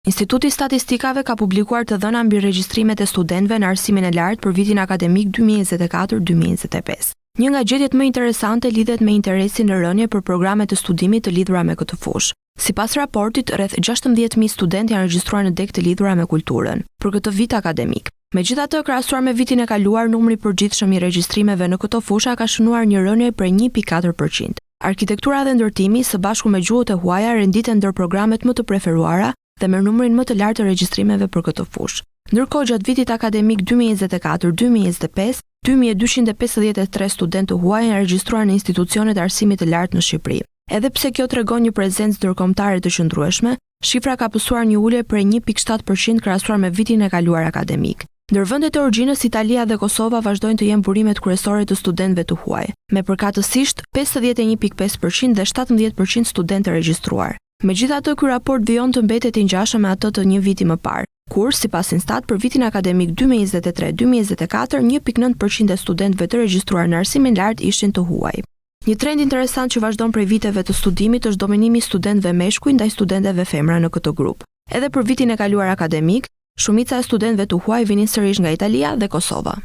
Instituti i Statistikave ka publikuar të dhëna mbi regjistrimet e studentëve në arsimin e lartë për vitin akademik 2024-2025. Një nga gjetjet më interesante lidhet me interesin në rënje për programe të studimit të lidhura me këtë fushë. Sipas raportit, rreth 16.000 studentë janë regjistruar në deg të lidhura me kulturën për këtë vit akademik. Megjithatë, krahasuar me vitin e kaluar, numri i përgjithshëm i regjistrimeve në këtë fushë ka shënuar një rënje prej 1.4%. Arkitektura dhe ndërtimi së bashku me gjuhët e huaja renditen ndër programet më të preferuara dhe merr numrin më të lartë të regjistrimeve për këtë fushë. Ndërkohë, gjatë vitit akademik 2024-2025, 2253 studentë huaj janë regjistruar në institucionet e arsimit të lartë në Shqipëri. Edhe pse kjo tregon një prezencë ndërkombëtare të qëndrueshme, shifra ka pësuar një ulje prej 1.7% krahasuar me vitin e kaluar akademik. Ndër vendet e origjinës, Italia dhe Kosova vazhdojnë të jenë burimet kryesore të studentëve të huaj, me përkatësisht 51.5% dhe 17% studentë regjistruar. Megjithatë, ky raport vijon të mbetet i ngjashëm me atë të një viti më parë, kur sipas Instat për vitin akademik 2023-2024, 1.9% e studentëve të regjistruar në arsimin lart ishin të huaj. Një trend interesant që vazhdon prej viteve të studimit është dominimi i studentëve meshkuj ndaj studentëve femra në këtë grup. Edhe për vitin e kaluar akademik, shumica e studentëve të huaj vinin sërish nga Italia dhe Kosova.